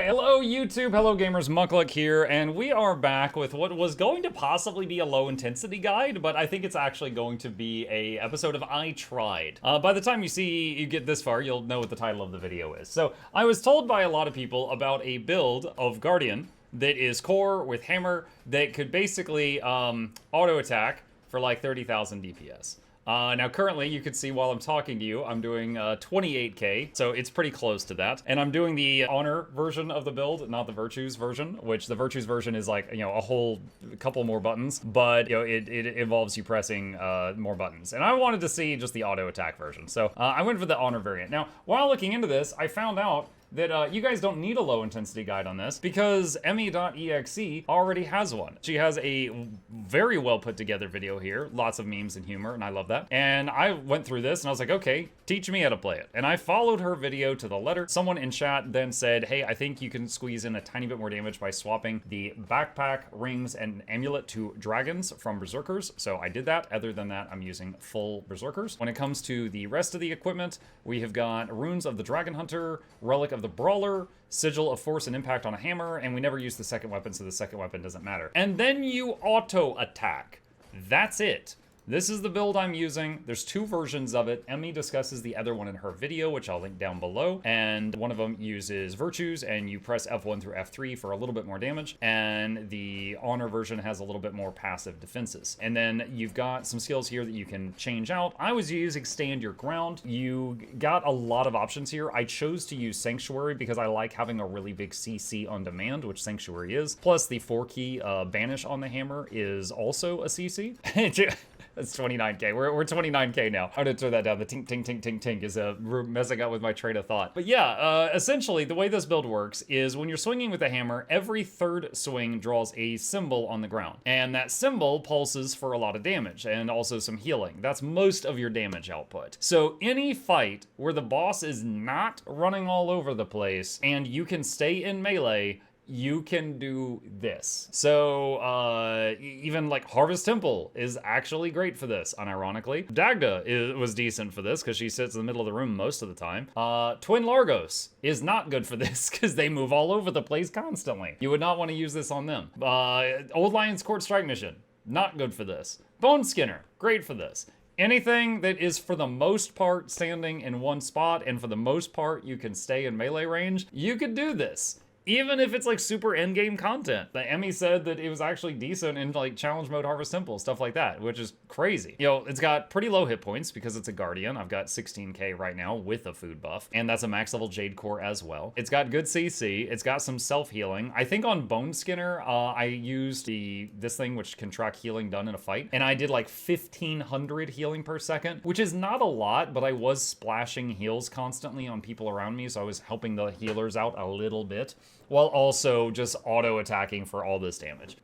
Alright, hello YouTube, hello gamers, Muckluck here, and we are back with what was going to possibly be a low intensity guide, but I think it's actually going to be a episode of I Tried. By the time you get this far, you'll know what the title of the video is. So, I was told by a lot of people about a build of Guardian that is core with hammer that could basically auto attack for like 30,000 DPS. Now currently, you can see while I'm talking to you, I'm doing 28k, so it's pretty close to that. And I'm doing the Honor version of the build, not the Virtues version, which the Virtues version is like, a whole couple more buttons, but, it involves you pressing more buttons. And I wanted to see just the auto attack version, so I went for the Honor variant. Now, while looking into this, I found out that you guys don't need a low intensity guide on this because Emmy.exe already has one. She has a very well put together video here, lots of memes and humor, and I love that. And I went through this and I was like, okay, teach me how to play it. And I followed her video to the letter. Someone in chat then said, hey, I think you can squeeze in a tiny bit more damage by swapping the backpack, rings, and amulet to dragons from berserkers. So I did that. Other than that, I'm using full berserkers. When it comes to the rest of the equipment, we have got runes of the dragon hunter, relic of the brawler, sigil of force and impact on a hammer, and we never use the second weapon, so the second weapon doesn't matter. And then you auto attack. That's it. This is the build I'm using. There's two versions of it. Emmy discusses the other one in her video, which I'll link down below. And one of them uses Virtues, and you press F1 through F3 for a little bit more damage. And the Honor version has a little bit more passive defenses. And then you've got some skills here that you can change out. I was using Stand Your Ground. You got a lot of options here. I chose to use Sanctuary because I like having a really big CC on demand, which Sanctuary is. Plus, the 4-key Banish on the hammer is also a CC. It's 29k. We're 29k now. I'm gonna throw that down. The tink, tink, tink, tink, tink is messing up with my train of thought. But yeah, essentially, the way this build works is when you're swinging with a hammer, every third swing draws a symbol on the ground. And that symbol pulses for a lot of damage and also some healing. That's most of your damage output. So any fight where the boss is not running all over the place and you can stay in melee, you can do this. So, even like Harvest Temple is actually great for this, unironically. Dagda was decent for this because she sits in the middle of the room most of the time. Twin Largos is not good for this because they move all over the place constantly. You would not want to use this on them. Old Lion's Court Strike Mission, not good for this. Bone Skinner, great for this. Anything that is for the most part standing in one spot and for the most part you can stay in melee range, you could do this. Even if it's like super endgame content. The Emmy said that it was actually decent in like challenge mode Harvest Temple, stuff like that, which is crazy. It's got pretty low hit points because it's a Guardian. I've got 16k right now with a food buff, and that's a max level Jade Core as well. It's got good CC. It's got some self-healing. I think on Bone Skinner, I used this thing which can track healing done in a fight, and I did like 1500 healing per second, which is not a lot, but I was splashing heals constantly on people around me, so I was helping the healers out a little bit, while also just auto-attacking for all this damage.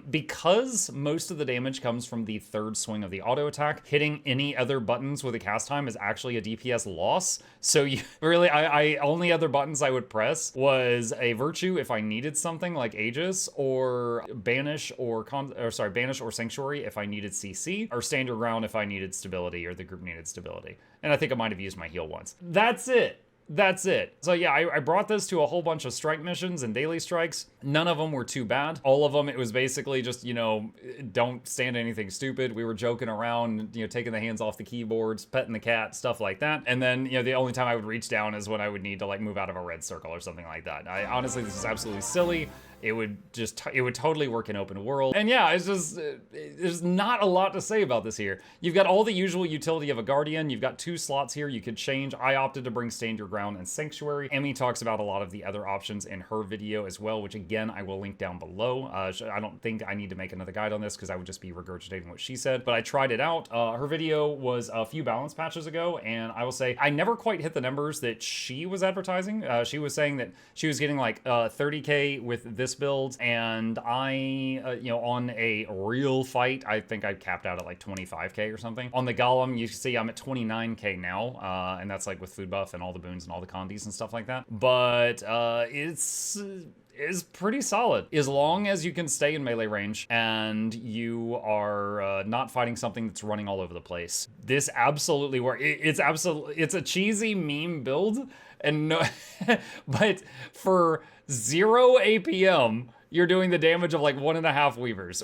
Because most of the damage comes from the third swing of the auto-attack, hitting any other buttons with a cast time is actually a DPS loss. So you really, I only other buttons I would press was a Virtue if I needed something like Aegis, or Banish or Banish or Sanctuary if I needed CC, or Stand Your Ground if I needed stability or the group needed stability. And I think I might have used my heal once. That's it. That's it. So yeah, I brought this to a whole bunch of strike missions and daily strikes. None of them were too bad. All of them, it was basically just, don't stand anything stupid. We were joking around, taking the hands off the keyboards, petting the cat, stuff like that. And then, the only time I would reach down is when I would need to like move out of a red circle or something like that. Honestly, this is absolutely silly. It would totally work in open world. And yeah, it's just, there's not a lot to say about this here. You've got all the usual utility of a Guardian. You've got 2 slots here you could change. I opted to bring Stand Your Ground and Sanctuary. Emmy talks about a lot of the other options in her video as well, which again, I will link down below. I don't think I need to make another guide on this because I would just be regurgitating what she said, but I tried it out. Her video was a few balance patches ago, and I will say, I never quite hit the numbers that she was advertising. She was saying that she was getting like 30k with this build, and I, on a real fight, I think I capped out at like 25k or something. On the Golem, you can see I'm at 29k now, and that's like with food buff and all the boons and all the condies and stuff like that. But it's pretty solid as long as you can stay in melee range and you are not fighting something that's running all over the place. This absolutely works. It's a cheesy meme build, and no, but for 0 APM, you're doing the damage of like 1.5 weavers,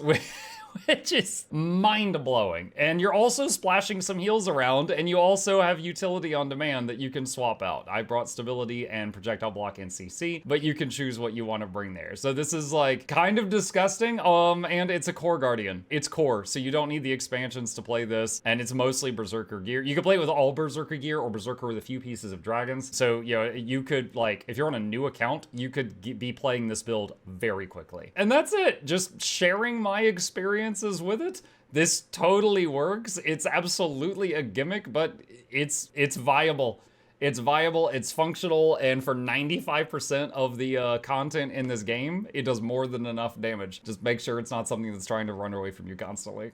which is mind-blowing. And you're also splashing some heals around, and you also have utility on demand that you can swap out. I brought stability and projectile block and CC, but you can choose what you want to bring there. So this is like kind of disgusting, and it's a core guardian. It's core, so you don't need the expansions to play this, and it's mostly berserker gear. You can play it with all berserker gear or berserker with a few pieces of dragons. So, you know, you could, like, if you're on a new account, you could be playing this build very quickly. And that's it. Just sharing my experiences with it. This totally works. It's absolutely a gimmick, but it's viable. It's viable, it's functional, and for 95% of the content in this game, it does more than enough damage. Just make sure it's not something that's trying to run away from you constantly.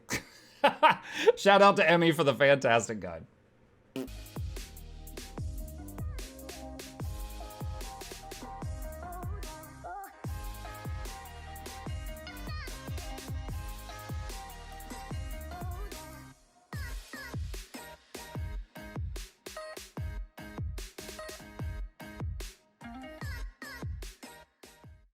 Shout out to Emmy for the fantastic guide.